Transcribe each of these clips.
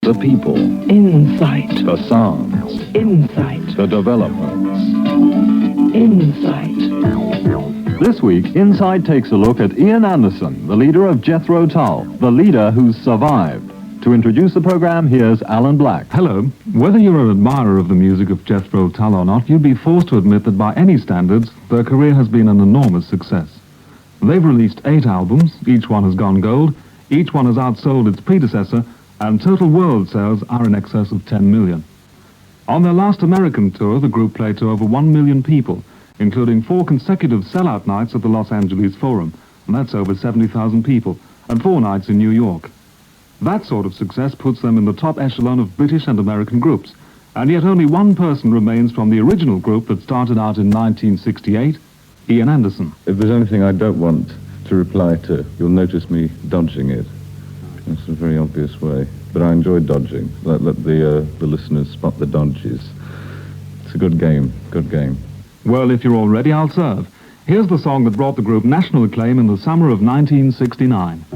The people. Insight. The sounds. Insight. The developments. Insight. This week, Inside takes a look at Ian Anderson, the leader of Jethro Tull, the leader who's survived. To introduce the program, here's Alan Black. Hello. Whether you're an admirer of the music of Jethro Tull or not, you'd be forced to admit that by any standards, their career has been an enormous success. They've released 8 albums, each one has gone gold, each one has outsold its predecessor, and total world sales are in excess of 10 million. On their last American tour, the group played to over 1 million people, including 4 consecutive sellout nights at the Los Angeles Forum, and that's over 70,000 people, and 4 nights in New York. That sort of success puts them in the top echelon of British and American groups, and yet only one person remains from the original group that started out in 1968, Ian Anderson. If there's anything I don't want to reply to, you'll notice me dodging it. It's a very obvious way, but I enjoy dodging. Let the listeners spot the dodges. It's a good game, good game. Well, if you're all ready, I'll serve. Here's the song that brought the group national acclaim in the summer of 1969.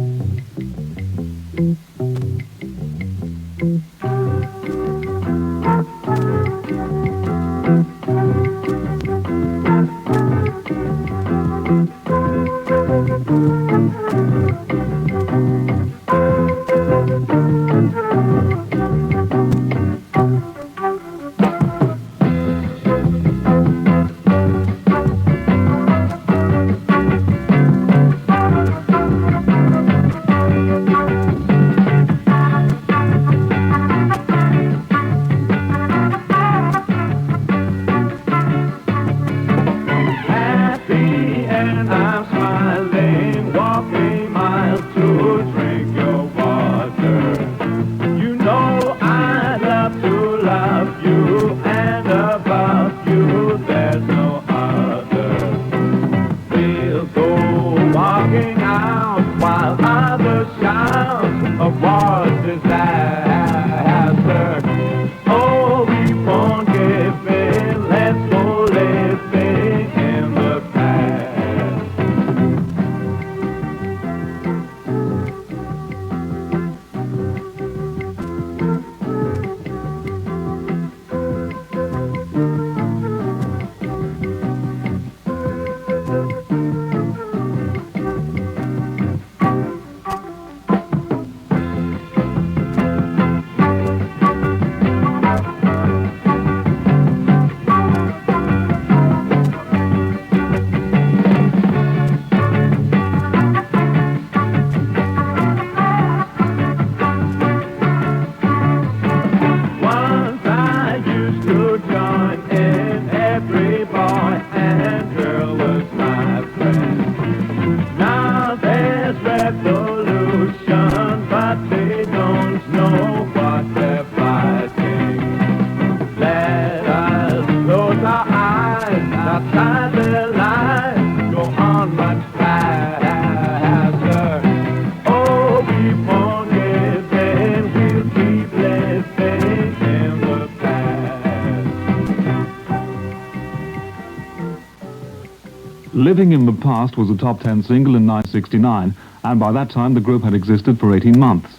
Living in the Past was a top 10 single in 1969, and by that time the group had existed for 18 months.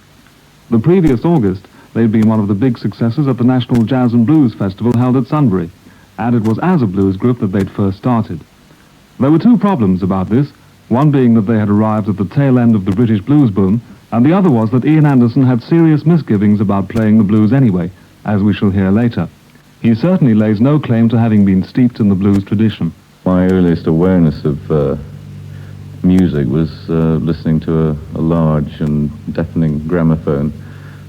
The previous August, they'd been one of the big successes at the National Jazz and Blues Festival held at Sunbury, and it was as a blues group that they'd first started. There were 2 problems about this, one being that they had arrived at the tail end of the British blues boom, and the other was that Ian Anderson had serious misgivings about playing the blues anyway, as we shall hear later. He certainly lays no claim to having been steeped in the blues tradition. My earliest awareness of music was listening to a large and deafening gramophone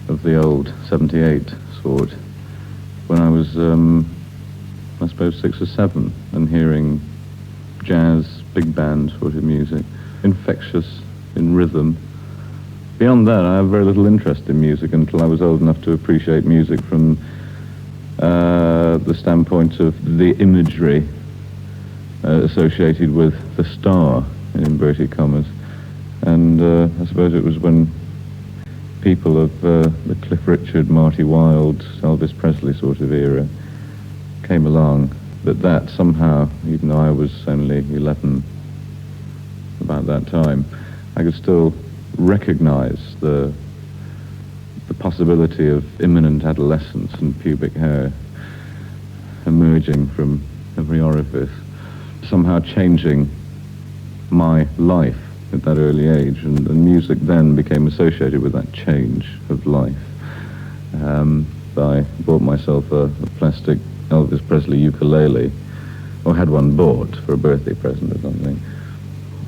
of the old 78 sort when I was, I suppose, 6 or 7, and hearing jazz, big band sort of music, infectious in rhythm. Beyond that, I have very little interest in music until I was old enough to appreciate music from the standpoint of the imagery associated with the star, in inverted commas. And I suppose it was when people of the Cliff Richard, Marty Wilde, Elvis Presley sort of era came along that somehow, even though I was only 11 about that time, I could still recognize the the possibility of imminent adolescence and pubic hair emerging from every orifice, somehow changing my life at that early age, and music then became associated with that change of life. I bought myself a plastic Elvis Presley ukulele, or had one bought for a birthday present or something,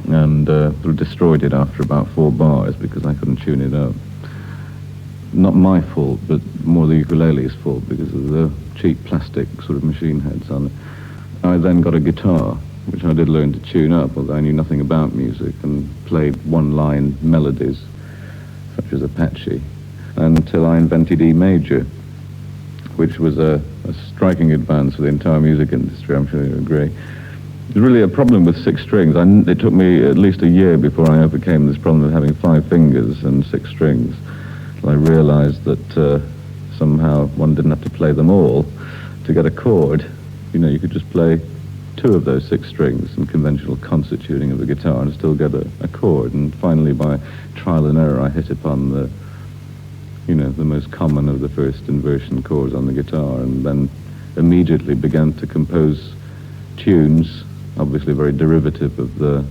and sort of destroyed it after about 4 bars because I couldn't tune it up. Not my fault, but more the ukulele's fault because of the cheap plastic sort of machine heads on it. I then got a guitar, which I did learn to tune up, although I knew nothing about music, and played one-line melodies, such as Apache, until I invented E major, which was a striking advance for the entire music industry, I'm sure you agree. There's really a problem with 6 strings. It took me at least a year before I overcame this problem of having 5 fingers and 6 strings. I realized that somehow one didn't have to play them all to get a chord. You know, you could just play 2 of those 6 strings in conventional concert tuning of the guitar and still get a chord. And finally, by trial and error, I hit upon the most common of the first inversion chords on the guitar, and then immediately began to compose tunes, obviously very derivative of the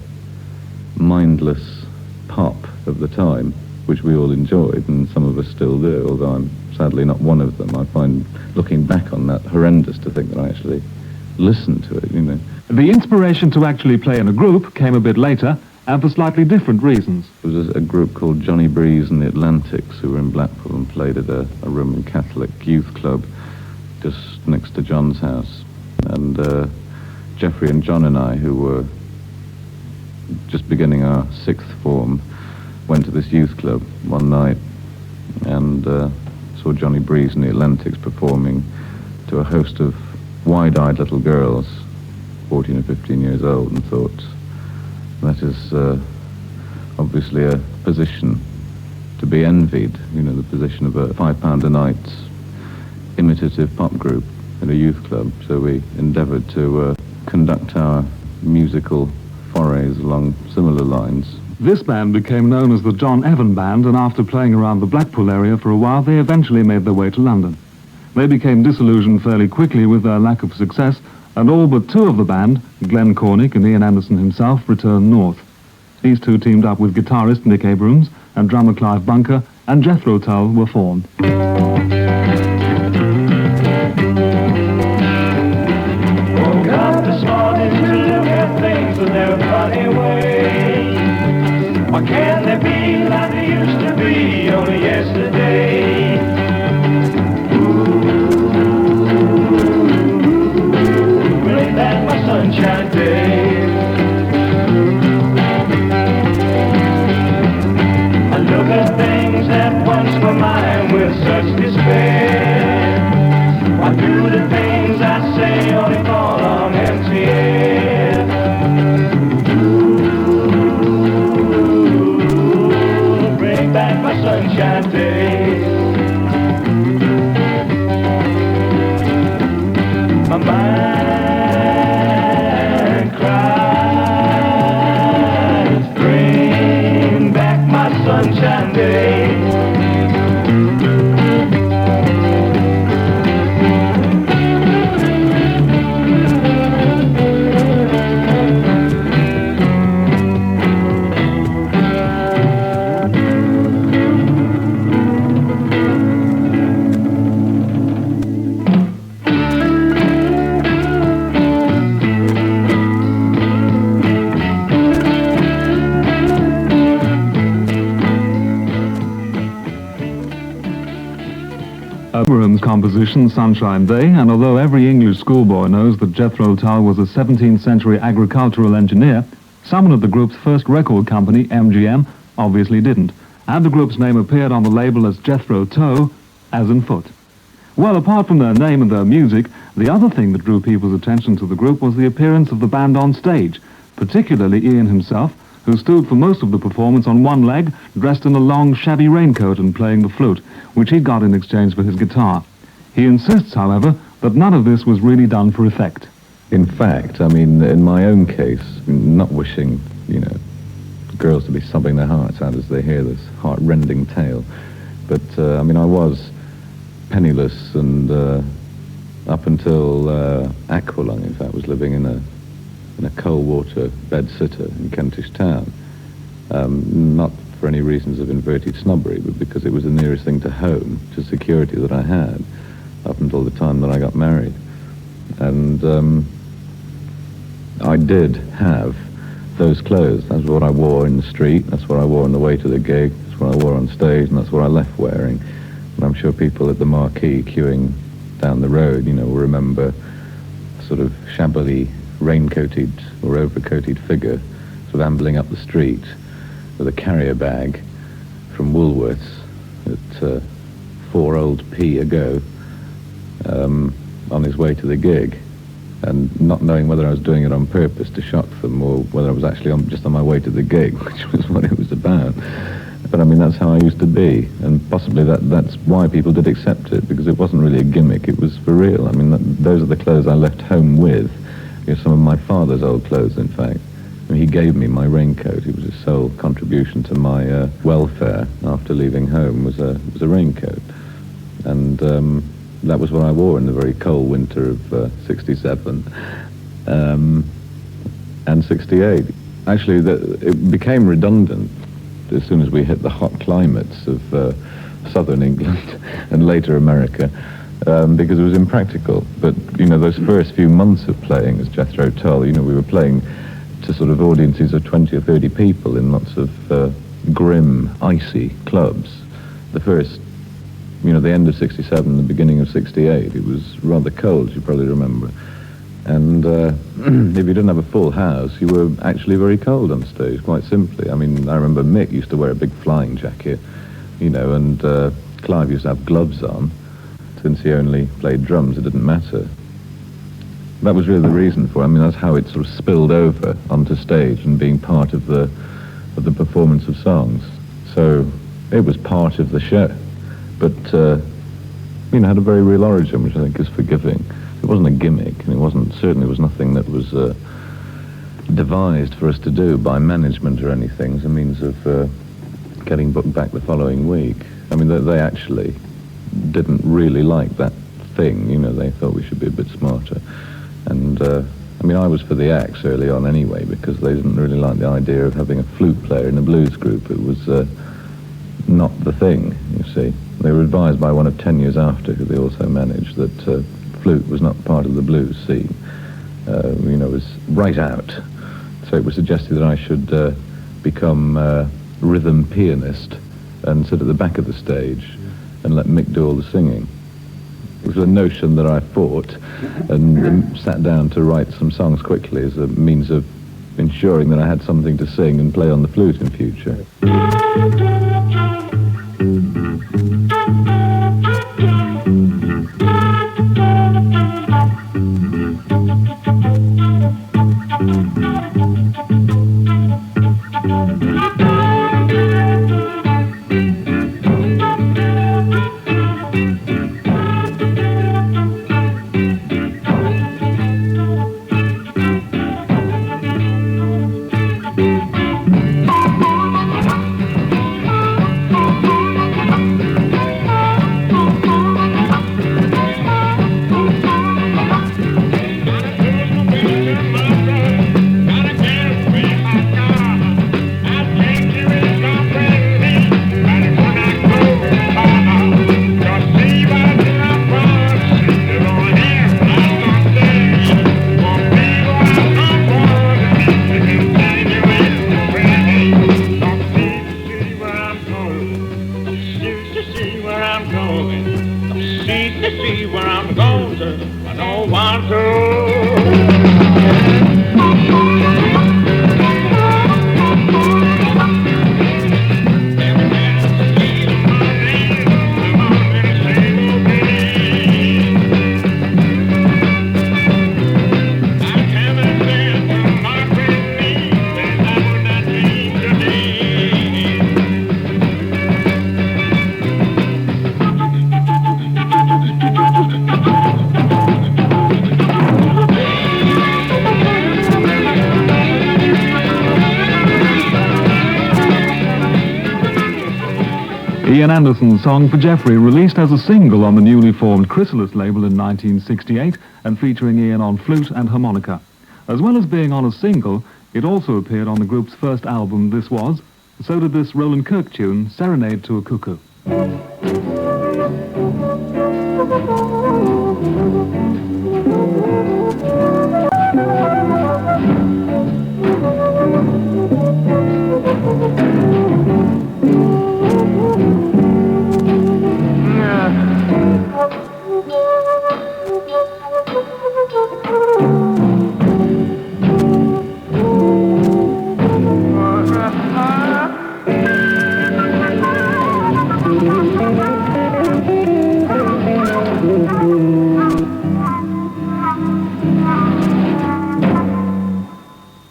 mindless pop of the time, which we all enjoyed, and some of us still do, although I'm sadly not one of them. I find, looking back on that, horrendous to think that I actually listened to it, you know. The inspiration to actually play in a group came a bit later, and for slightly different reasons. There was a group called Johnny Breeze and the Atlantics who were in Blackpool and played at a Roman Catholic youth club just next to John's house. And Geoffrey and John and I, who were just beginning our 6th form, went to this youth club one night and saw Johnny Breeze and the Atlantics performing to a host of wide-eyed little girls, 14 or 15 years old, and thought, that is obviously a position to be envied, you know, the position of a £5 a night imitative pop group in a youth club. So we endeavoured to conduct our musical forays along similar lines. This band became known as the John Evan Band, and after playing around the Blackpool area for a while, they eventually made their way to London. They became disillusioned fairly quickly with their lack of success, and all but 2 of the band, Glenn Cornick and Ian Anderson himself, returned north. These 2 teamed up with guitarist Nick Abrams and drummer Clive Bunker, and Jethro Tull were formed. Woke up this morning to look at things in their funny way. Why can't they be like they used to be only yesterday? Sunshine day. I look at things that once were mine with such despair. Why do the things I say only fall on empty air? Ooh, bring back my sunshine day. My mind sunshine day. Abrams' composition, Sunshine Day, and although every English schoolboy knows that Jethro Tull was a 17th century agricultural engineer, someone at the group's first record company, MGM, obviously didn't, and the group's name appeared on the label as Jethro Tull, as in foot. Well, apart from their name and their music, the other thing that drew people's attention to the group was the appearance of the band on stage, particularly Ian himself, who stood for most of the performance on one leg, dressed in a long, shabby raincoat and playing the flute, which he'd got in exchange for his guitar. He insists, however, that none of this was really done for effect. In fact, I mean, in my own case, not wishing, you know, girls to be sobbing their hearts out as they hear this heart-rending tale, But, I mean, I was penniless, and up until Aqualung, in fact, was living in a coal water bed sitter in Kentish Town. Not for any reasons of inverted snobbery, but because it was the nearest thing to home, to security that I had, up until the time that I got married. And I did have those clothes. That's what I wore in the street, that's what I wore on the way to the gig, that's what I wore on stage, and that's what I left wearing. And I'm sure people at the marquee queuing down the road, you know, will remember a sort of shabbily raincoated or overcoated figure sort of ambling up the street with a carrier bag from Woolworths at 4 old P ago, on his way to the gig, and not knowing whether I was doing it on purpose to shock them or whether I was actually just on my way to the gig, which was what it was about. But I mean, that's how I used to be, and possibly that's why people did accept it, because it wasn't really a gimmick, it was for real. I mean, those are the clothes I left home with. You know, some of my father's old clothes, in fact. I mean, he gave me my raincoat. It was his sole contribution to my welfare after leaving home, was a raincoat. And that was what I wore in the very cold winter of 67 and 68. Actually, it became redundant as soon as we hit the hot climates of southern England and later America, because it was impractical. But, you know, those first few months of playing as Jethro Tull, you know, we were playing to sort of audiences of 20 or 30 people in lots of grim, icy clubs. The first, you know, the end of 67, the beginning of 68, it was rather cold, you probably remember. And if you didn't have a full house, you were actually very cold on stage, quite simply. I mean, I remember Mick used to wear a big flying jacket, you know, and Clive used to have gloves on. Since he only played drums, it didn't matter. That was really the reason for it. I mean, that's how it sort of spilled over onto stage and being part of the performance of songs. So it was part of the show. But, you know, had a very real origin, which I think is forgiving. It wasn't a gimmick, and it certainly was nothing that was devised for us to do by management or anything as a means of getting booked back the following week. I mean, they actually didn't really like that thing, you know, they thought we should be a bit smarter. And, I mean, I was for the axe early on anyway, because they didn't really like the idea of having a flute player in a blues group. It was not the thing, you see. They were advised by one of 10 years after, who they also managed, that flute was not part of the blues scene. You know, it was right out. So it was suggested that I should become rhythm pianist and sit at the back of the stage and let Mick do all the singing. It was a notion that I fought and sat down to write some songs quickly as a means of ensuring that I had something to sing and play on the flute in future. Ian Anderson's song for Jeffrey, released as a single on the newly formed Chrysalis label in 1968 and featuring Ian on flute and harmonica. As well as being on a single, it also appeared on the group's first album, This Was. So did this Roland Kirk tune, Serenade to a Cuckoo.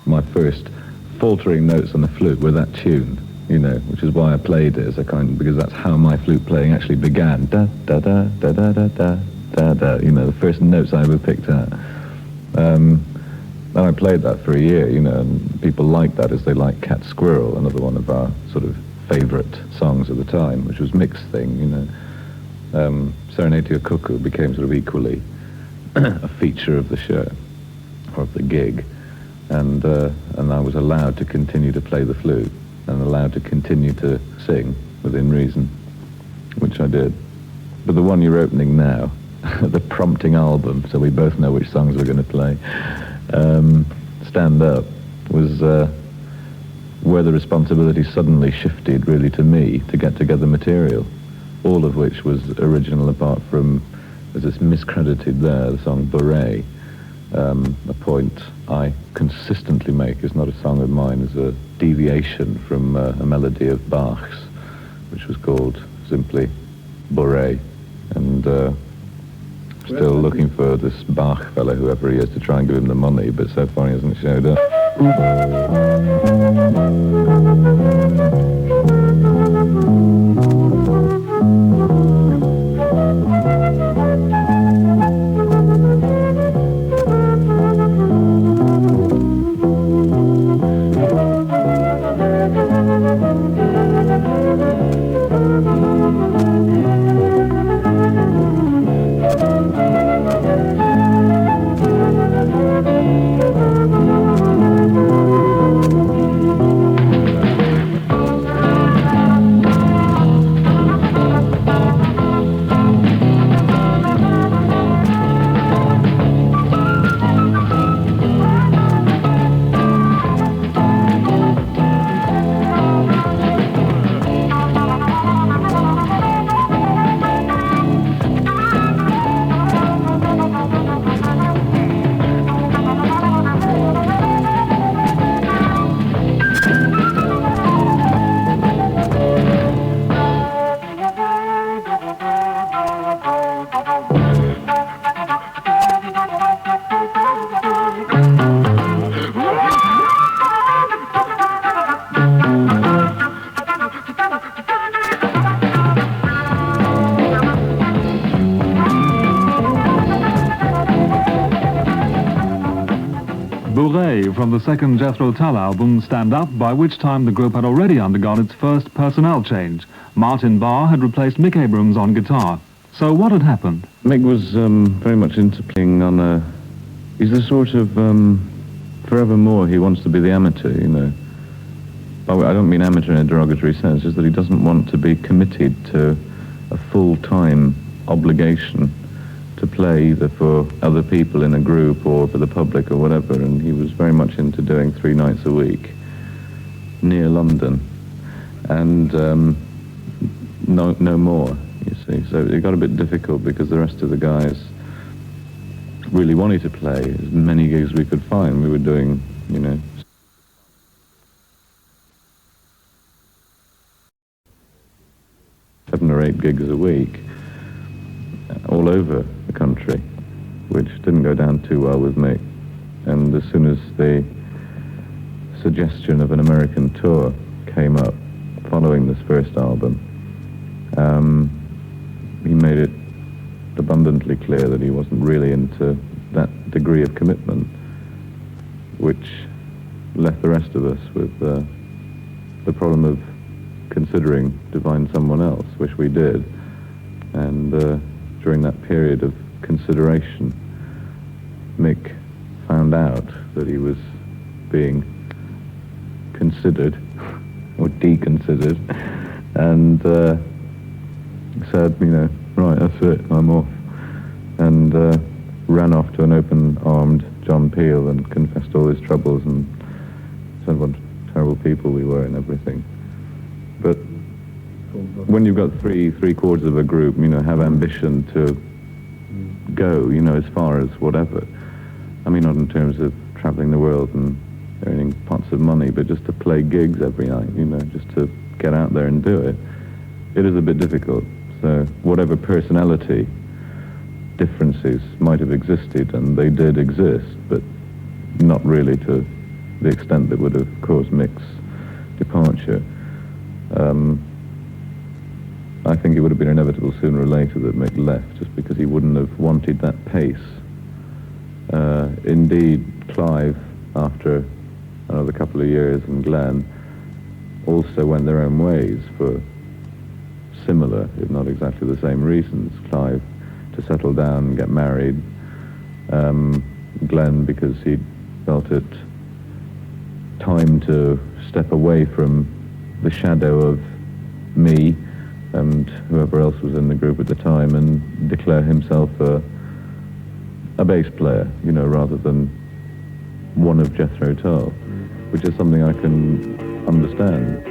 My first faltering notes on the flute were that tune, you know, which is why I played it as a kind, because that's how my flute playing actually began. Da da da da da da da da da. You know, the first notes I ever picked out. And I played that for a year, you know, and people liked that as they like Cat Squirrel, another one of our sort of favourite songs at the time, which was mixed thing, you know. Serenade to a Cuckoo became sort of equally a feature of the show, or of the gig. And I was allowed to continue to play the flute and allowed to continue to sing within reason, which I did. But the one you're opening now, the prompting album, so we both know which songs we're going to play, Stand Up, was where the responsibility suddenly shifted really to me to get together material, all of which was original apart from, there's this miscredited there, the song Beret. A point I consistently make is not a song of mine, is a deviation from a melody of Bach's, which was called simply Beret. And still looking for this Bach fellow, whoever he is, to try and give him the money, but so far he hasn't showed up. Bourret from the second Jethro Tull album, Stand Up, by which time the group had already undergone its first personnel change. Martin Barr had replaced Mick Abrams on guitar. So what had happened? Mick was very much into playing on a... He's the sort of... forevermore he wants to be the amateur, you know. I don't mean amateur in a derogatory sense, just that he doesn't want to be committed to a full-time obligation to play either for other people in a group or for the public or whatever, and he was very much into doing 3 nights a week near London, and no more, you see. So it got a bit difficult because the rest of the guys really wanted to play as many gigs as we could find. We were doing, you know, 7 or 8 gigs a week all over the country, which didn't go down too well with me. And as soon as the suggestion of an American tour came up following this first album, he made it abundantly clear that he wasn't really into that degree of commitment, which left the rest of us with the problem of considering to find someone else, which we did. And during that period of consideration, Mick found out that he was being considered, or deconsidered, and said, you know, right, that's it, I'm off. And ran off to an open-armed John Peel and confessed all his troubles and said what terrible people we were and everything. But when you've got three-quarters of a group, you know, have ambition to go, you know, as far as whatever. I mean, not in terms of traveling the world and earning pots of money, but just to play gigs every night, you know, just to get out there and do it. It is a bit difficult. So whatever personality differences might have existed, and they did exist, but not really to the extent that would have caused Mick's departure. I think it would have been inevitable sooner or later that Mick left, just because he wouldn't have wanted that pace. Indeed, Clive, after another couple of years, and Glenn also went their own ways for similar, if not exactly the same reasons. Clive to settle down and get married. Glenn because he felt it time to step away from the shadow of me and whoever else was in the group at the time and declare himself a bass player, you know, rather than one of Jethro Tull, which is something I can understand.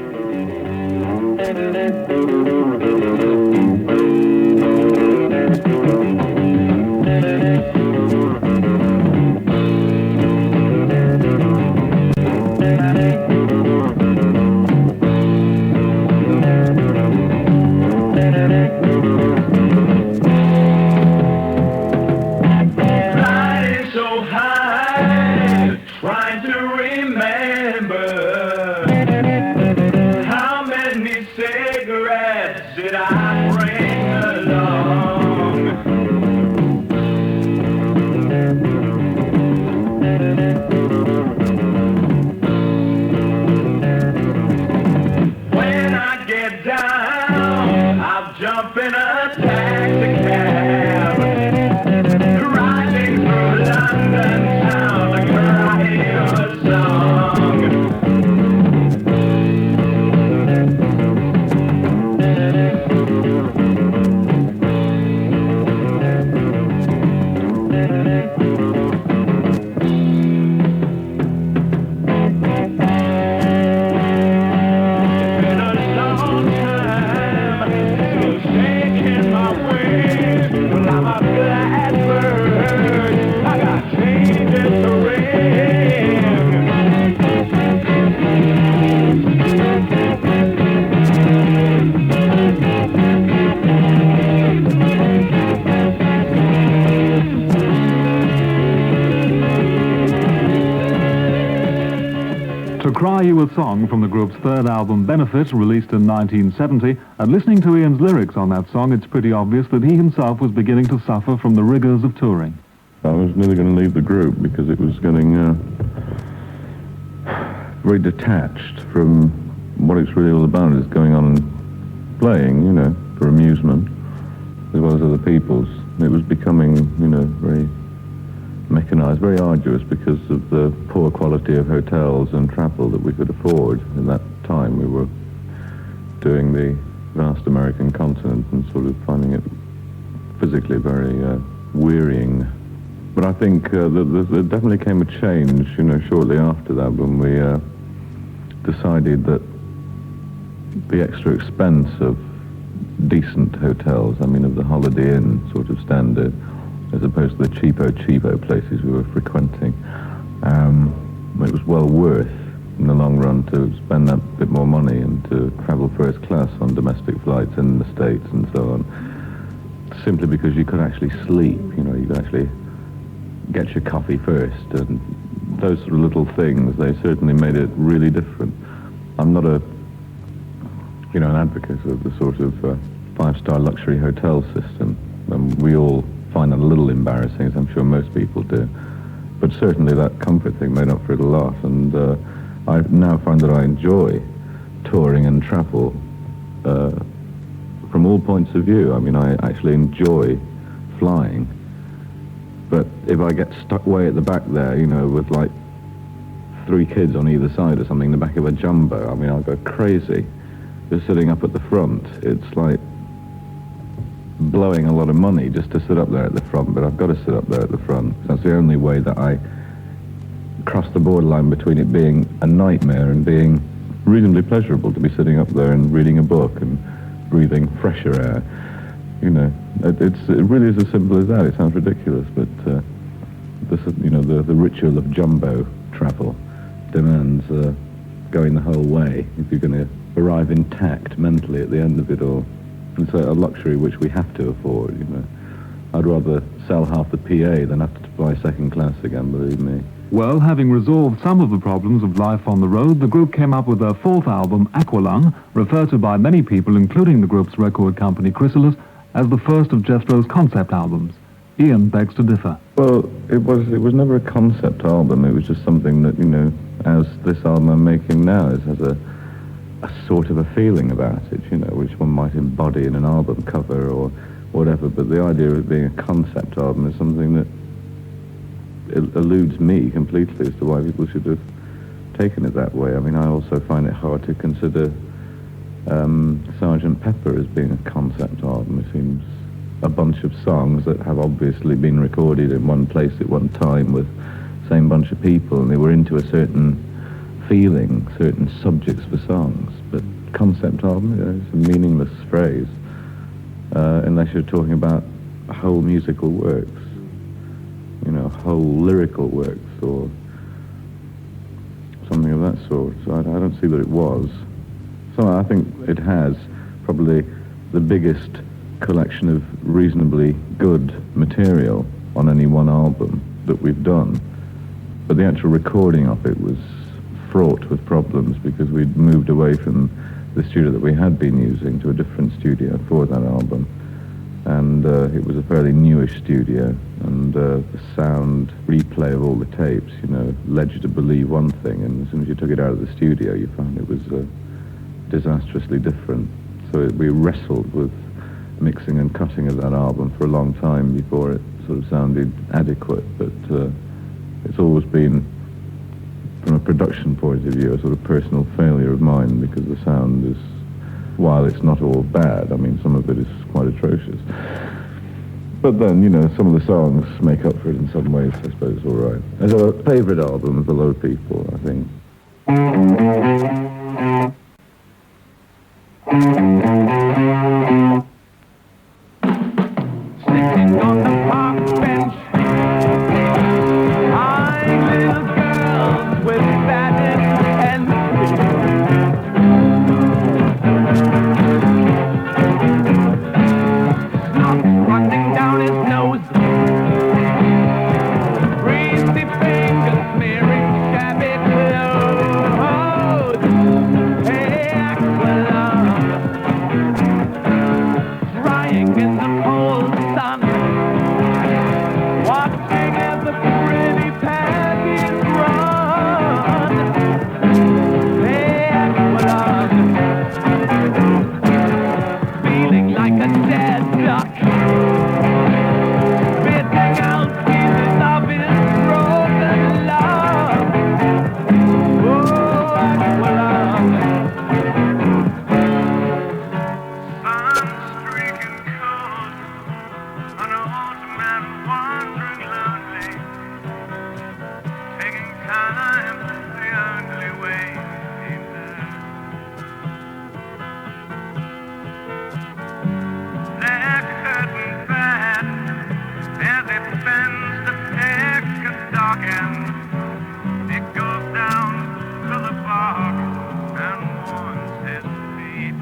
Cry You a Song from the group's third album, Benefit, released in 1970, and listening to Ian's lyrics on that song, it's pretty obvious that he himself was beginning to suffer from the rigors of touring. I was nearly going to leave the group because it was getting very detached from what it's really all about, is going on and playing, you know, for amusement, as well as other people's. It was becoming, you know, very mechanized, very arduous because of the poor quality of hotels and travel that we could afford. In that time we were doing the vast American continent and sort of finding it physically very wearying. But I think there definitely came a change, you know, shortly after that, when we decided that the extra expense of decent hotels, I mean of the Holiday Inn sort of standard, as opposed to the cheapo places we were frequenting. It was well worth, in the long run, to spend that bit more money and to travel first class on domestic flights in the States and so on, simply because you could actually sleep, you know, you could actually get your coffee first, and those sort of little things, they certainly made it really different. I'm not an advocate of the sort of five-star luxury hotel system, and we all find that a little embarrassing, as I'm sure most people do. But certainly that comfort thing made up for it a lot, and I now find that I enjoy touring and travel from all points of view. I mean, I actually enjoy flying, but if I get stuck way at the back there, you know, with like 3 kids on either side or something in the back of a jumbo, I mean, I'll go crazy. Just sitting up at the front, it's like blowing a lot of money just to sit up there at the front, but I've got to sit up there at the front. That's the only way that I cross the borderline between it being a nightmare and being reasonably pleasurable to be sitting up there and reading a book and breathing fresher air. You know, it really is as simple as that. It sounds ridiculous, but this is, you know, the ritual of jumbo travel demands going the whole way if you're going to arrive intact mentally at the end of it all. It's a luxury which we have to afford, you know. I'd rather sell half the PA than have to fly second class again, believe me. Well, having resolved some of the problems of life on the road, the group came up with their 4th album, Aqualung, referred to by many people, including the group's record company, Chrysalis, as the first of Jethro's concept albums. Ian begs to differ. Well, it was never a concept album. It was just something that, you know, as this album I'm making now has a sort of a feeling about it, you know, which one might embody in an album cover or whatever, but the idea of it being a concept album is something that eludes me completely as to why people should have taken it that way. I mean, I also find it hard to consider Sgt. Pepper as being a concept album. It seems a bunch of songs that have obviously been recorded in one place at one time with the same bunch of people, and they were into a certain feeling, certain subjects for songs. But concept album, you know, it's a meaningless phrase unless you're talking about whole musical works, you know, whole lyrical works or something of that sort. So I don't see that it was. So I think it has probably the biggest collection of reasonably good material on any one album that we've done. But the actual recording of it was fraught with problems because we'd moved away from the studio that we had been using to a different studio for that album. And it was a fairly newish studio, and the sound replay of all the tapes, you know, led you to believe one thing, and as soon as you took it out of the studio, you found it was disastrously different. So we wrestled with mixing and cutting of that album for a long time before it sort of sounded adequate, but it's always been, from a production point of view, a sort of personal failure of mine, because the sound is, while it's not all bad, I mean, some of it is quite atrocious. But then, you know, some of the songs make up for it in some ways, I suppose it's all right. It's a favourite album of a lot of people, I think. Sitting on the park bench, eyeing little girls with fatted and snot running down his nose, greasy fingers smearing shabby clothes. Hey, Aqualung, drying in the cold sun, watching as the pretty panties run. Hey, Aqualung, feeling like a dead duck, spitting out pieces of his frozen love. Oh, Aqualung, sun streaking cold, an old man wandering lonely, taking time the only way he knows. Their curtain bad as it bends to pick a dark end. It goes down to the bark and warms his feet.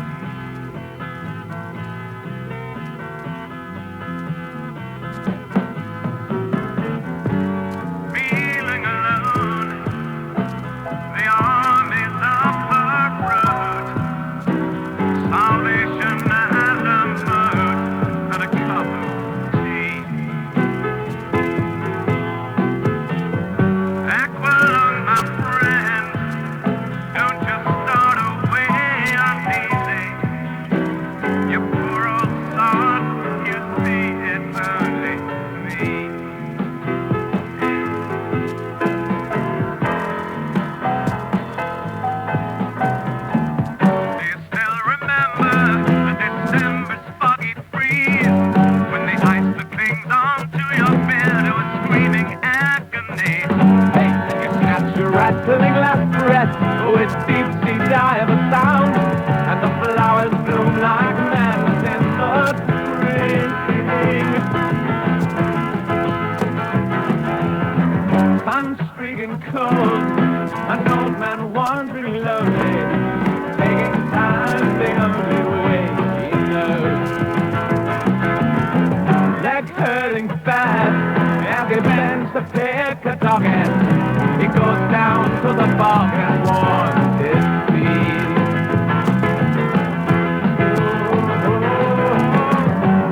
back's hurting fast as he bends to pick a doggin. He goes down to the bog and warms his feet.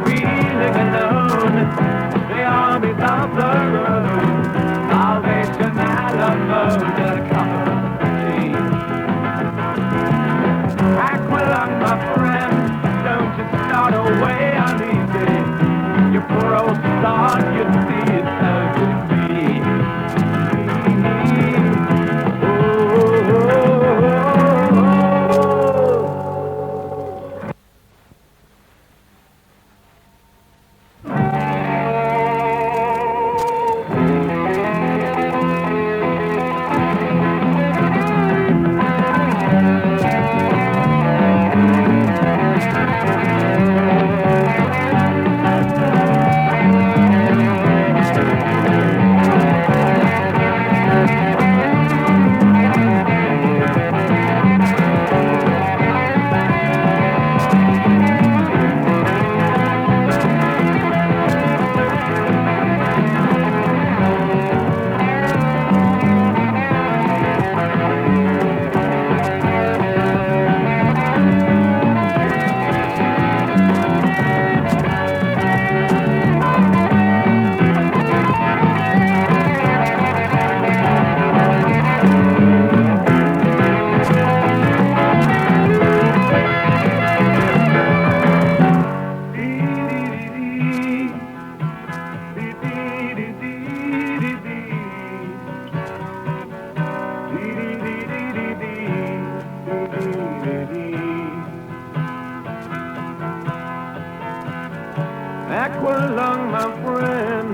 Feeling alone, the armies of the road, Salvation Alamo, the cup of tea. Aqualung, my friend, don't you start away uneasy. Your poor old son, you see, it's no good to be. Aqualung, my friend,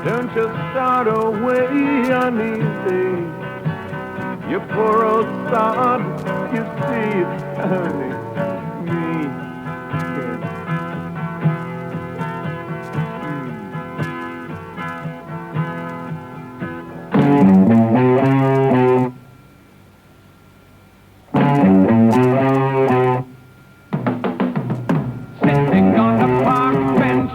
don't you start away uneasy. Your poor old son, you see, it's only me. Sitting on the park bench,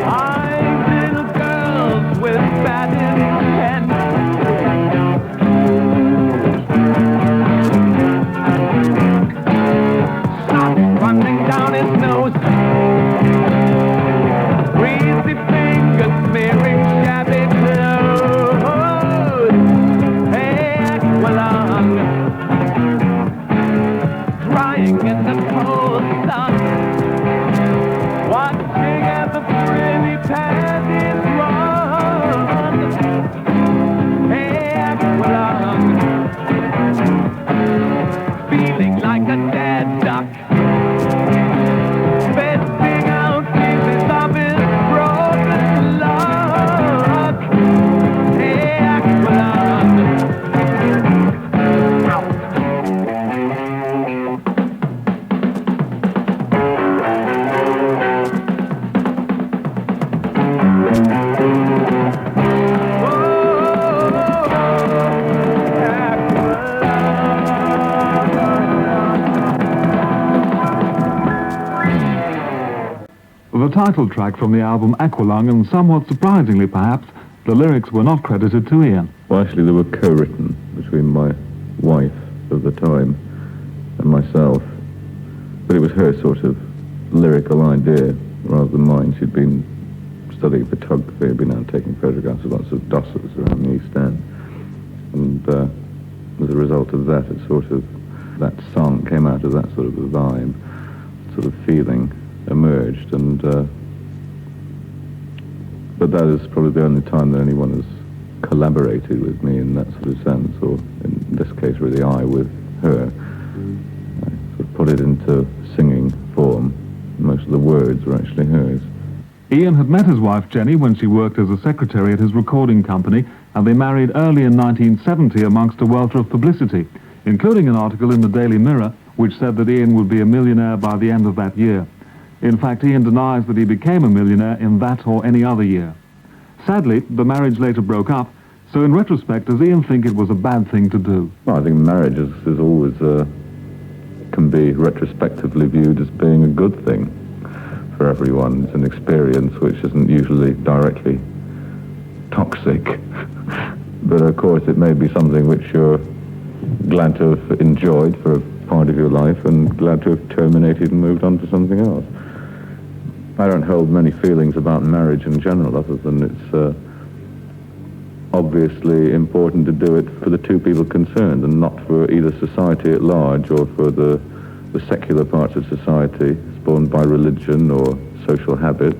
eyes little girls with bad intent. Snot running down his nose, greasy fingers smearing shabby clothes. Hey, Aqualung, drying in the cold sun, watching as the pretty panties run. Hey, Aqualung, feeling like a dead duck, spitting out pieces of his broken luck. Hey, Aqualung, The title track from the album Aqualung, and somewhat surprisingly perhaps, the lyrics were not credited to Ian. Well, actually, they were co-written between my wife of the time and myself. But it was her sort of lyrical idea rather than mine. She'd been studying photography, had been out taking photographs of lots of dossers around the East End. And as a result of that, that song came out of that sort of a vibe, sort of feeling emerged. And but that is probably the only time that anyone has collaborated with me in that sort of sense, or in this case really I with her. I sort of put it into singing form. Most of the words were actually hers. Ian had met his wife Jenny when she worked as a secretary at his recording company, and they married early in 1970 amongst a welter of publicity, including an article in the Daily Mirror which said that Ian would be a millionaire by the end of that year. In fact, Ian denies that he became a millionaire in that or any other year. Sadly, the marriage later broke up, so in retrospect, does Ian think it was a bad thing to do? Well, I think marriage is always can be retrospectively viewed as being a good thing for everyone. It's an experience which isn't usually directly toxic. But of course it may be something which you're glad to have enjoyed for a part of your life and glad to have terminated and moved on to something else. I don't hold many feelings about marriage in general, other than it's obviously important to do it for the two people concerned and not for either society at large or for the secular parts of society spawned by religion or social habit.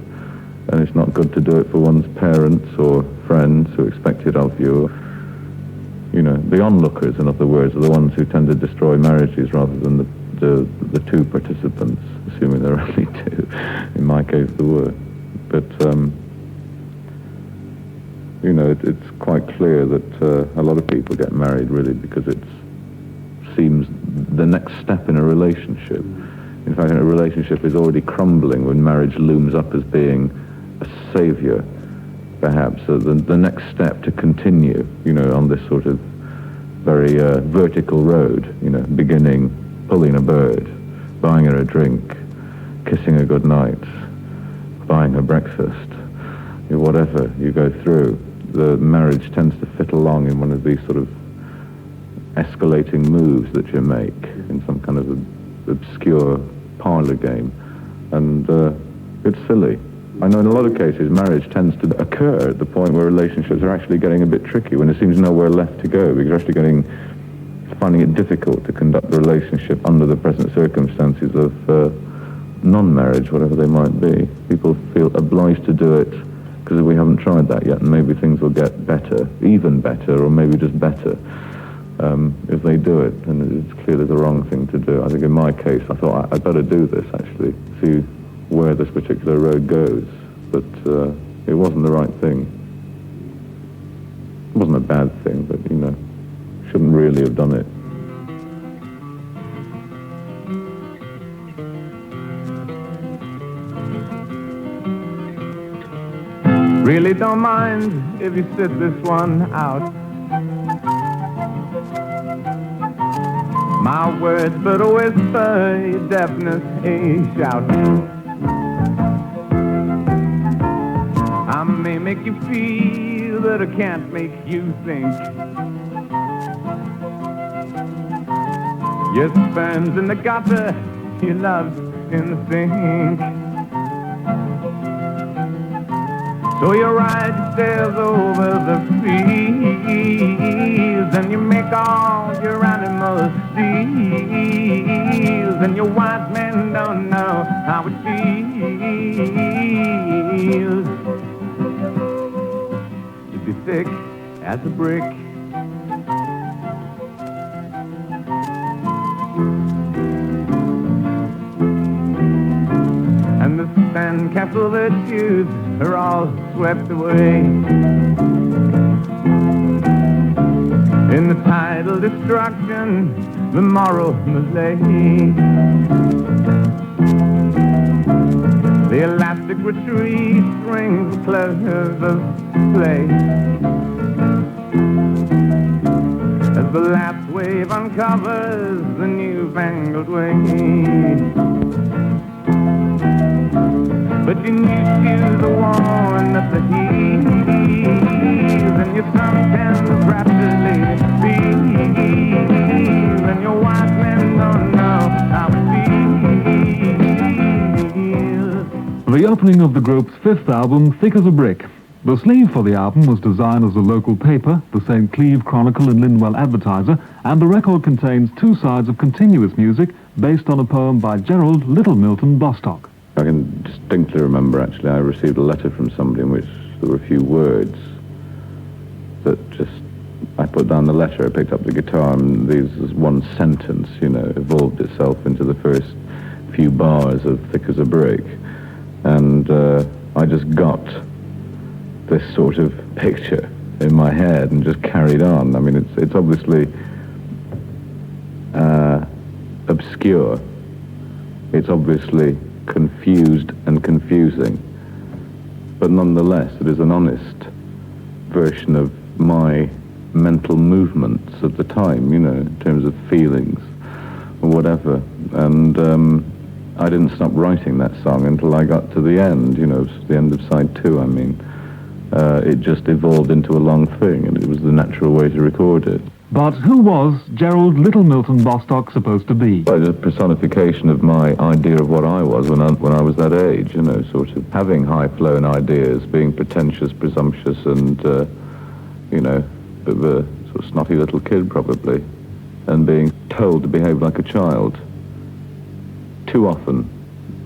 And it's not good to do it for one's parents or friends who expect it of you. You know, the onlookers, in other words, are the ones who tend to destroy marriages rather than the two participants, assuming there are only two. In my case, there were. But, you know, it's quite clear that a lot of people get married really because it seems the next step in a relationship. In fact, a relationship is already crumbling when marriage looms up as being a savior, perhaps. So the next step to continue, you know, on this sort of very vertical road, you know, beginning pulling a bird, buying her a drink, kissing her goodnight, buying her breakfast, you know, whatever you go through, the marriage tends to fit along in one of these sort of escalating moves that you make in some kind of obscure parlor game. And it's silly. I know in a lot of cases marriage tends to occur at the point where relationships are actually getting a bit tricky, when there seems nowhere left to go, because you're actually finding it difficult to conduct a relationship under the present circumstances of non-marriage, whatever they might be. People feel obliged to do it because we haven't tried that yet, and maybe things will get better, even better, or maybe just better if they do it. And it's clearly the wrong thing to do. I think in my case, I thought I'd better do this, actually, see where this particular road goes. But it wasn't the right thing. It wasn't a bad thing, but, you know, shouldn't really have done it. Really don't mind if you sit this one out. My words but a whisper, your deafness a shout. I may make you feel, but I can't make you think. Your sperm's in the gutter, your love's in the sink. So you ride your sails over the fields, and you make all your animals deals, and your wise men don't know how it feels to be thick as a brick. And the sandcastle virtues are all swept away in the tidal destruction, the moral melee. The elastic retreat brings the pleasures of play as the last wave uncovers the newfangled way. But you need to the one at the heels, and your son can rapidly feel, and your wise men don't know how it feels. The opening of the group's fifth album, Thick as a Brick. The sleeve for the album was designed as a local paper, the St. Cleeve Chronicle and Linwell Advertiser, and the record contains two sides of continuous music based on a poem by Gerald Little Milton Bostock. I can distinctly remember, actually, I received a letter from somebody in which there were a few words that I put down the letter, I picked up the guitar, and this one sentence, you know, evolved itself into the first few bars of Thick as a Brick. And I just got this sort of picture in my head and just carried on. I mean, it's obviously obscure. It's obviously confused and confusing, but nonetheless it is an honest version of my mental movements at the time, you know, in terms of feelings or whatever. And I didn't stop writing that song until I got to the end, the end of side 2, I mean. It just evolved into a long thing, and it was the natural way to record it. But who was Gerald Little Milton Bostock supposed to be? Well, it's a personification of my idea of what I was when I was that age, sort of having high-flown ideas, being pretentious, presumptuous, and, bit of a sort of snotty little kid, probably, and being told to behave like a child. Too often,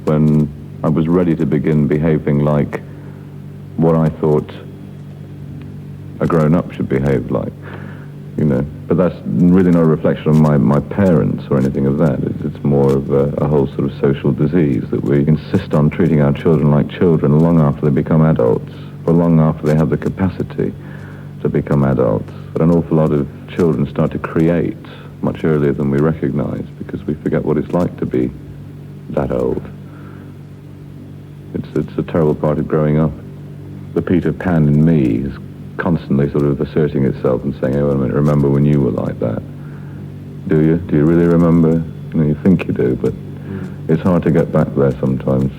when I was ready to begin behaving like what I thought a grown-up should behave like, But that's really not a reflection of my parents or anything of that. It's more of a whole sort of social disease that we insist on treating our children like children long after they become adults, or long after they have the capacity to become adults. But an awful lot of children start to create much earlier than we recognize, because we forget what it's like to be that old. It's a terrible part of growing up. The Peter Pan in me is constantly sort of asserting itself and saying, hey, wait a minute, remember when you were like that? Do you? Do you really remember? You think you do, but it's hard to get back there sometimes.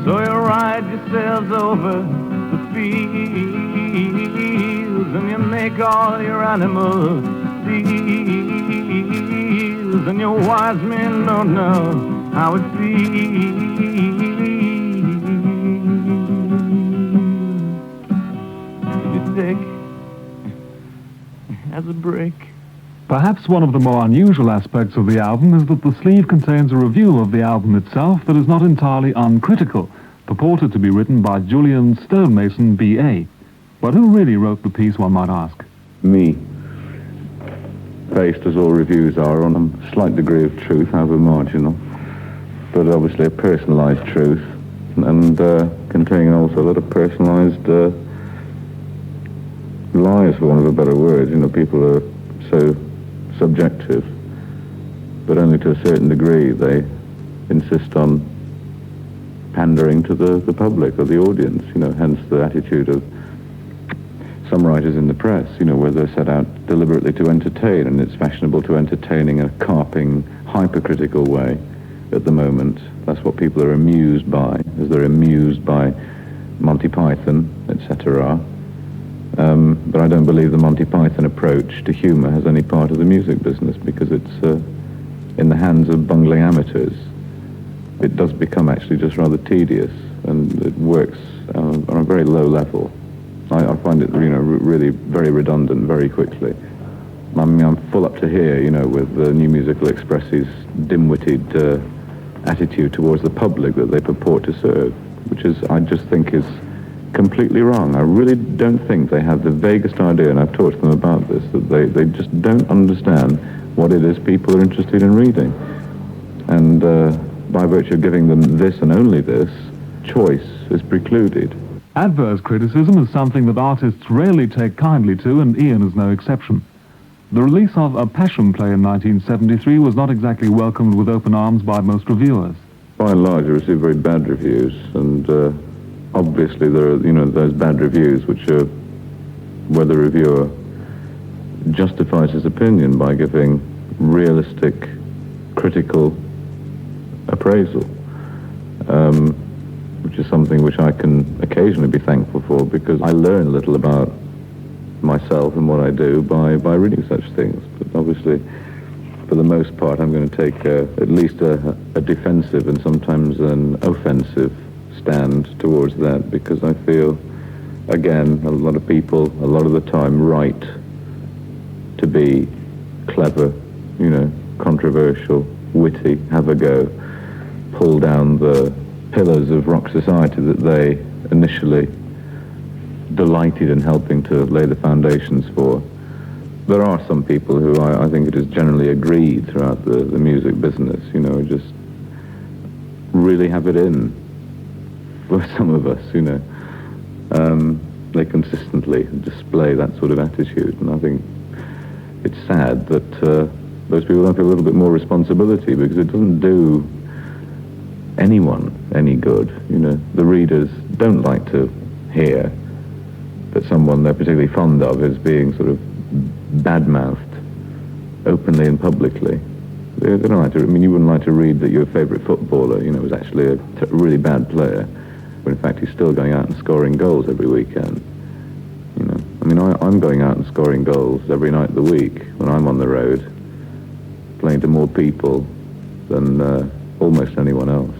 So you ride yourselves over the fields, and you make all your animal deals, and your wise men don't know how it feels. You're thick as a brick. Perhaps one of the more unusual aspects of the album is that the sleeve contains a review of the album itself that is not entirely uncritical, purported to be written by Julian Stonemason, B.A. But who really wrote the piece, one might ask? Me, based as all reviews are on a slight degree of truth, however marginal, but obviously a personalised truth, and containing also a lot of personalised lies, for want of a better word. People are so subjective, but only to a certain degree. They insist on pandering to the public or the audience, hence the attitude of some writers in the press, where they're set out deliberately to entertain, and it's fashionable to entertaining in a carping, hypercritical way at the moment. That's what people are amused by, as they're amused by Monty Python, etc. But I don't believe the Monty Python approach to humour has any part of the music business, because it's in the hands of bungling amateurs. It does become actually just rather tedious, and it works on a very low level. I find it, really very redundant very quickly. I mean, I'm full up to here, with the New Musical Express's dim-witted attitude towards the public that they purport to serve, which I just think is completely wrong. I really don't think they have the vaguest idea, and I've talked to them about this, that they just don't understand what it is people are interested in reading. And by virtue of giving them this and only this, choice is precluded. Adverse criticism is something that artists rarely take kindly to, and Ian is no exception. The release of A Passion Play in 1973 was not exactly welcomed with open arms by most reviewers. By and large, I received very bad reviews, and obviously there are, those bad reviews which are where the reviewer justifies his opinion by giving realistic, critical appraisal, which is something which I can occasionally be thankful for, because I learn a little about myself and what I do by reading such things. But obviously, for the most part, I'm going to take at least a defensive and sometimes an offensive stand towards that, because I feel, again, a lot of people, a lot of the time, write to be clever, controversial, witty, have a go, pull down the pillars of rock society that they initially delighted in helping to lay the foundations for. There are some people who I think it is generally agreed throughout the music business, you know, just really have it in for some of us, you know. They consistently display that sort of attitude, and I think it's sad that those people don't feel a little bit more responsibility, because it doesn't do anyone any good, you know. The readers don't like to hear that someone they're particularly fond of is being sort of bad-mouthed openly and publicly. They don't like to, I mean, you wouldn't like to read that your favourite footballer, you know, was actually a really bad player, but in fact he's still going out and scoring goals every weekend. You know, I mean, I'm going out and scoring goals every night of the week when I'm on the road, playing to more people than almost anyone else.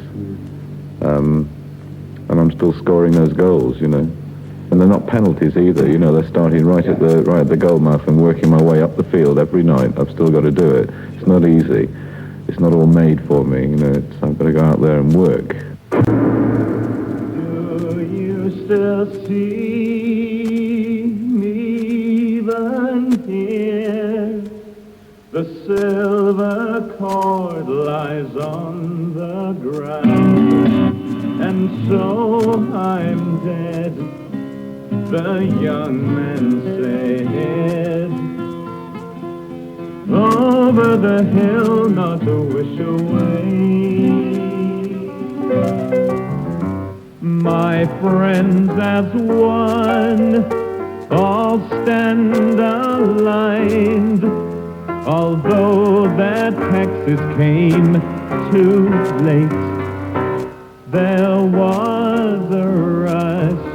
And I'm still scoring those goals, you know. And they're not penalties either, you know. They're starting right at the goal mouth and working my way up the field every night. I've still got to do it. It's not easy. It's not all made for me, you know. I've got to go out there and work. Do you still see me even here? The silver cord lies on the ground, and so I'm dead. The young men say head over the hill, not a wish away. My friends as one all stand aligned, although their taxes came too late. There was a rush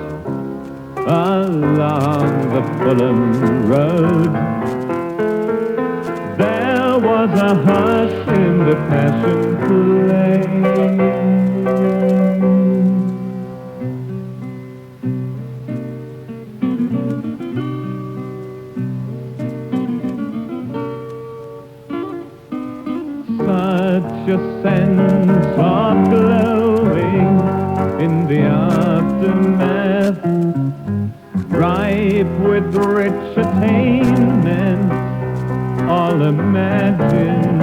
along the Fulham Road. There was a hush in the Passion Play. Such a sense of glowing in the aftermath, ripe with rich attainments, all imagined,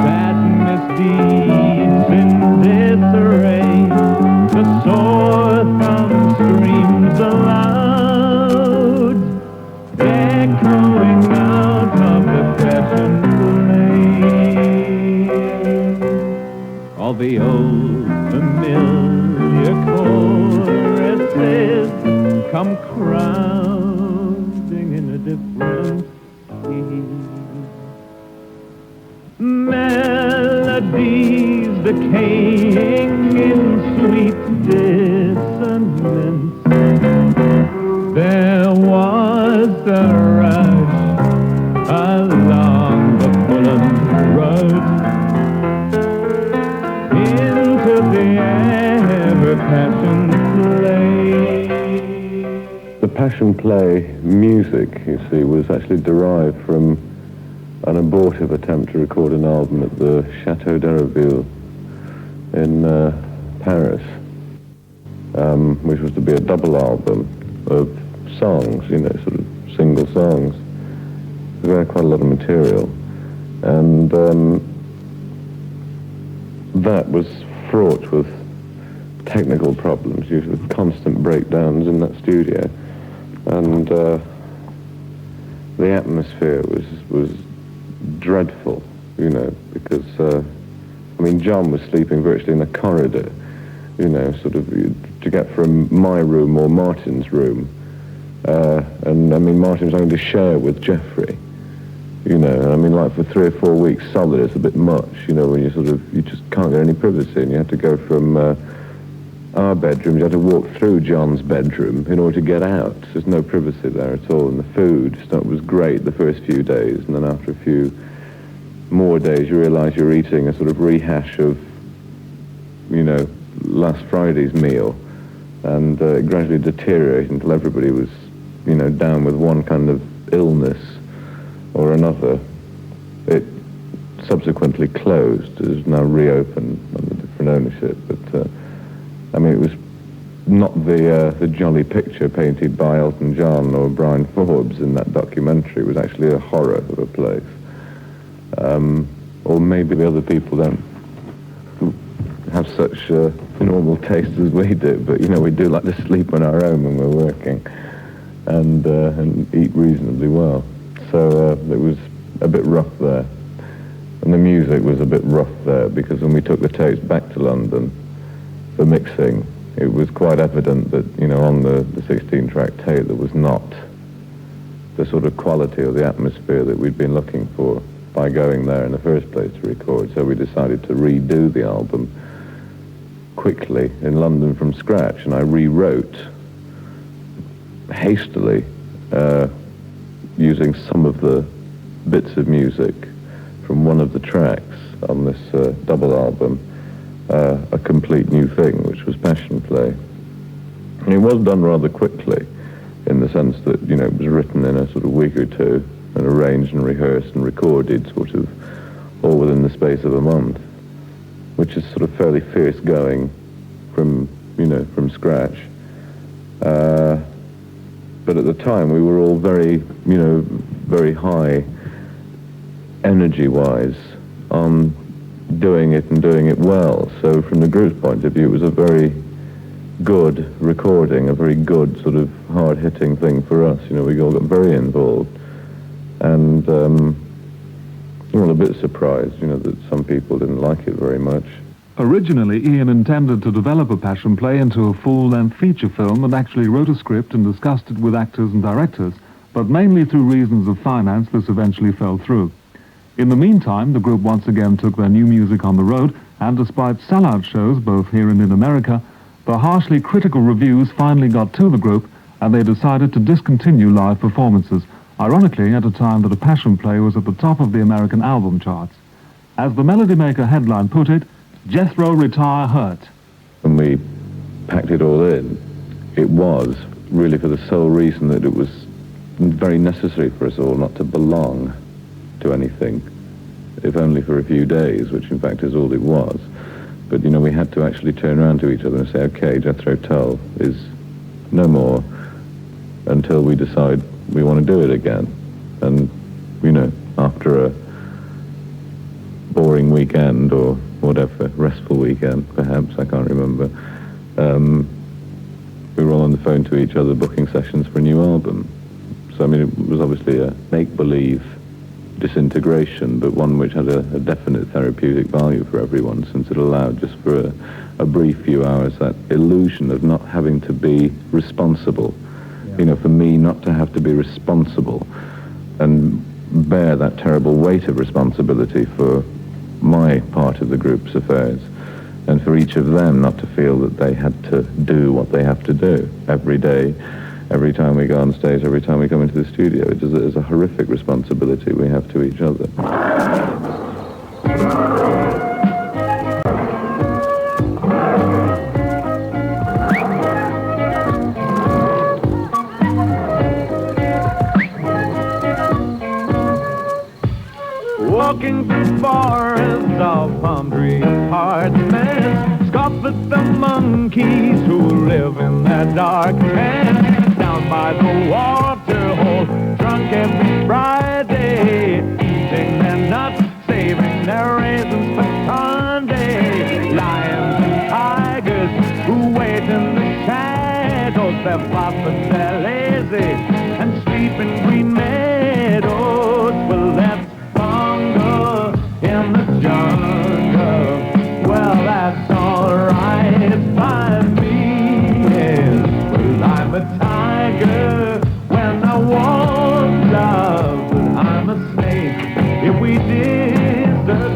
sad misdeeds in disarray, the sore thumb screams aloud, echoing out of the Passion Play. All the old familiar choruses come crowding in a different key. Melodies decaying in sweet dissonance. There was a rush along the Fulham Road into the ever-passion play. The Passion Play music, you see, was actually derived from an abortive attempt to record an album at the Chateau d'Hérouville in Paris, which was to be a double album of songs, you know, sort of single songs. There was quite a lot of material, and that was fraught with technical problems, usually with constant breakdowns in that studio, and the atmosphere was dreadful, you know, because I mean, John was sleeping virtually in a corridor, you know, sort of to get from my room or Martin's room, and I mean, Martin was having to share with Geoffrey, you know, and I mean, like for 3 or 4 weeks solid, it's a bit much, you know, when you just can't get any privacy, and you have to go from our bedrooms, you had to walk through John's bedroom in order to get out. There's no privacy there at all, and the food was great the first few days, and then after a few more days you realise you're eating a sort of rehash of, you know, last Friday's meal, and it gradually deteriorated until everybody was, you know, down with one kind of illness or another. It subsequently closed. It is now reopened under different ownership. But I mean, it was not the jolly picture painted by Elton John or Brian Forbes in that documentary. It was actually a horror of a place. Or maybe the other people don't have such normal taste as we do, but you know, we do like to sleep on our own when we're working and eat reasonably well. So it was a bit rough there. And the music was a bit rough there, because when we took the tapes back to London for mixing, it was quite evident that, you know, on the 16-track tape there was not the sort of quality or the atmosphere that we'd been looking for by going there in the first place to record. So we decided to redo the album quickly in London from scratch, and I rewrote hastily, using some of the bits of music from one of the tracks on this double album, a complete new thing, which was Passion Play. And it was done rather quickly, in the sense that, you know, it was written in a sort of week or two, and arranged and rehearsed and recorded sort of all within the space of a month, which is sort of fairly fierce going from, you know, from scratch. But at the time we were all very, you know, very high energy-wise on doing it and doing it well. So from the group's point of view, it was a very good recording, a very good sort of hard-hitting thing for us. You know, we all got very involved. And well, a bit surprised, you know, that some people didn't like it very much. Originally, Ian intended to develop a Passion Play into a full-length feature film, and actually wrote a script and discussed it with actors and directors, but mainly through reasons of finance, this eventually fell through. In the meantime, the group once again took their new music on the road, and despite sellout shows both here and in America, the harshly critical reviews finally got to the group, and they decided to discontinue live performances, ironically at a time that a Passion Play was at the top of the American album charts. As the Melody Maker headline put it, Jethro Retire Hurt. When we packed it all in, it was really for the sole reason that it was very necessary for us all not to belong to anything, if only for a few days, which in fact is all it was. But, you know, we had to actually turn around to each other and say, okay, Jethro Tull is no more until we decide we want to do it again. And, you know, after a boring weekend or whatever, restful weekend perhaps, I can't remember, we were all on the phone to each other booking sessions for a new album. So, I mean, it was obviously a make-believe disintegration, but one which had a definite therapeutic value for everyone, since it allowed just for a brief few hours that illusion of not having to be responsible. You know, for me not to have to be responsible and bear that terrible weight of responsibility for my part of the group's affairs, and for each of them not to feel that they had to do what they have to do every day, every time we go on stage, every time we come into the studio. It is a horrific responsibility we have to each other. Walking through forests of palm tree apartments, scoff at the monkeys who live in that darkness. Down by the water hole, drunk every Friday, eating their nuts, saving their raisins for Sunday. Lions and tigers who wait in the shadows, they're fast but they're lazy and sleep in green meadows. Well, that's in the jungle. Well, that's alright by me, yes. Well, I'm a tiger when I want love, but I'm a snake if we disagree.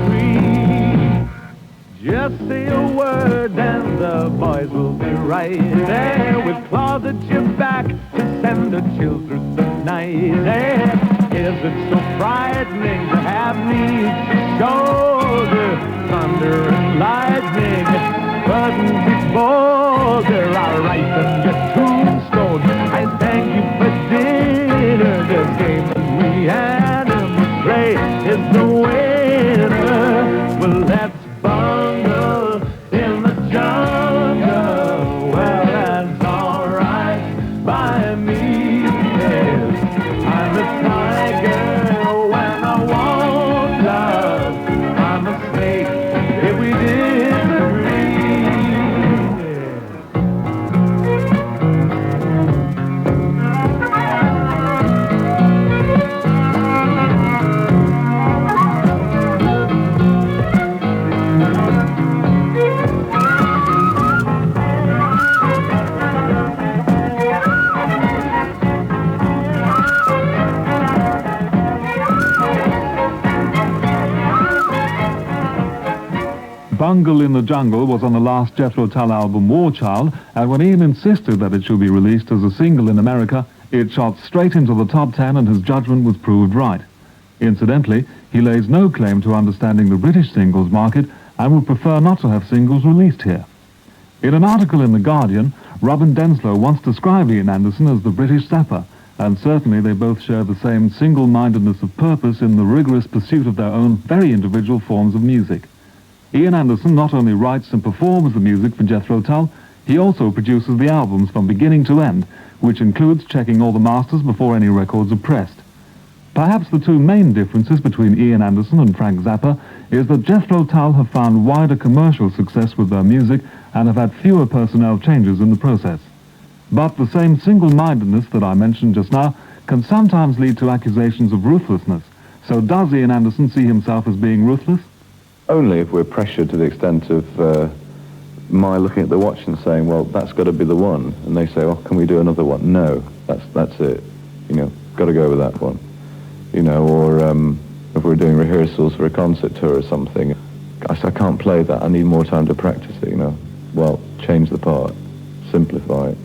Just say a word and the boys will be right there with claws at your back to send a chill through the night. Is it so frightening to have me to shoulder thunder and lightning? Couldn't be bolder. I'll write on your tombstone, I thank you for dinner. This game that we had in the play is the winner. Jungle in the Jungle was on the last Jethro Tull album, War Child, and when Ian insisted that it should be released as a single in America, it shot straight into the top 10 and his judgment was proved right. Incidentally, he lays no claim to understanding the British singles market and would prefer not to have singles released here. In an article in The Guardian, Robin Denslow once described Ian Anderson as the British Zappa, and certainly they both share the same single-mindedness of purpose in the rigorous pursuit of their own very individual forms of music. Ian Anderson not only writes and performs the music for Jethro Tull, he also produces the albums from beginning to end, which includes checking all the masters before any records are pressed. Perhaps the two main differences between Ian Anderson and Frank Zappa is that Jethro Tull have found wider commercial success with their music and have had fewer personnel changes in the process. But the same single-mindedness that I mentioned just now can sometimes lead to accusations of ruthlessness. So does Ian Anderson see himself as being ruthless? Only if we're pressured to the extent of my looking at the watch and saying, well, that's got to be the one. And they say, oh, can we do another one? No, that's it. You know, got to go with that one. You know, or if we're doing rehearsals for a concert tour or something, I say, I can't play that. I need more time to practice it, you know. Well, change the part, simplify it.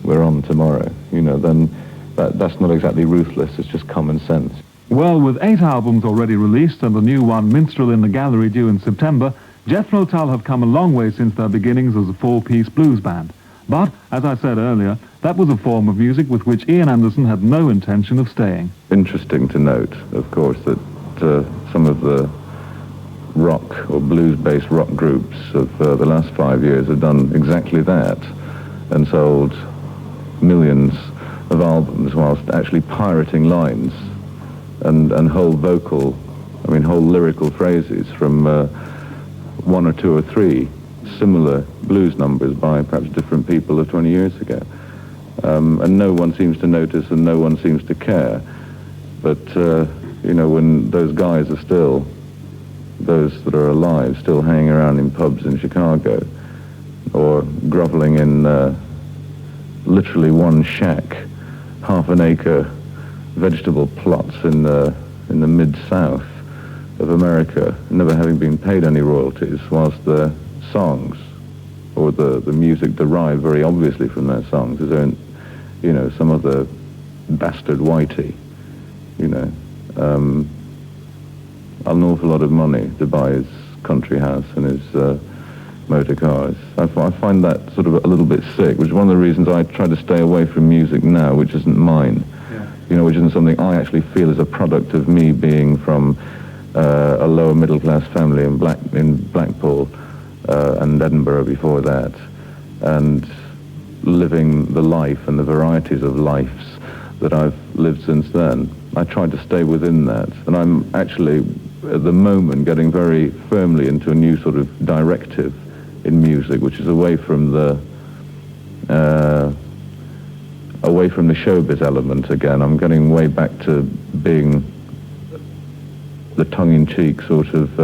We're on tomorrow, you know, then that's not exactly ruthless, it's just common sense. Well, with 8 albums already released and the new one, Minstrel in the Gallery, due in September, Jethro Tull have come a long way since their beginnings as a 4-piece blues band. But, as I said earlier, that was a form of music with which Ian Anderson had no intention of staying. Interesting to note, of course, that some of the rock or blues-based rock groups of the last 5 years have done exactly that and sold millions of albums whilst actually pirating lines and whole lyrical phrases from 1 or 2 or 3 similar blues numbers by perhaps different people of 20 years ago. And no one seems to notice and no one seems to care. But, you know, when those guys are still, those that are alive, still hanging around in pubs in Chicago or groveling in literally one shack, half an acre vegetable plots in the mid-south of America, never having been paid any royalties, whilst the songs or the music derived very obviously from their songs is owned, you know, some other bastard whitey, you know, an awful lot of money to buy his country house and his motor cars. I find that sort of a little bit sick, which is one of the reasons I try to stay away from music now, which isn't mine. Yeah. You know, which isn't something I actually feel is a product of me being from a lower middle class family in Blackpool and Edinburgh before that, and living the life and the varieties of lives that I've lived since then. I tried to stay within that, and I'm actually at the moment getting very firmly into a new sort of directive in music, which is away from the showbiz element again. I'm getting way back to being the tongue-in-cheek sort of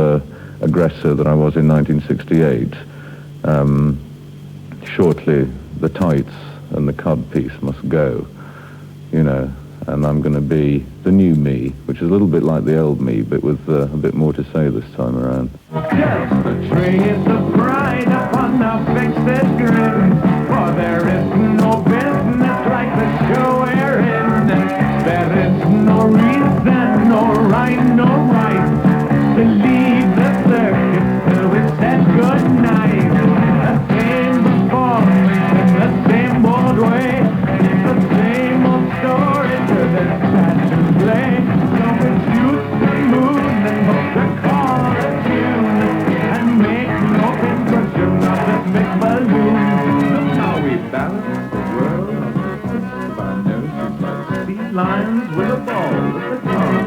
aggressor that I was in 1968. Shortly, the tights and the cod piece must go, you know, and I'm going to be the new me, which is a little bit like the old me, but with a bit more to say this time around. Just a trace of pride upon the fixed grin, for there is no business like the show we're in. There is no reason, no rhyme, no right, to leave the circus till we said goodnight. The same performance in the same old way, the same old story to the sad play. So it's use the moon and hope to call a tune and make no concussion of this big balloon. Look how we balance the world on the tips of our noses like sea lions with a ball with a tongue.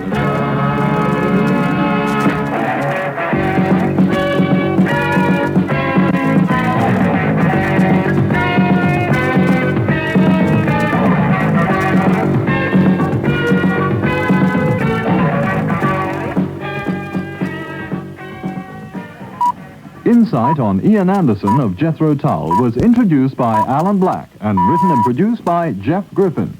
Insight on Ian Anderson of Jethro Tull was introduced by Alan Black and written and produced by Jeff Griffin.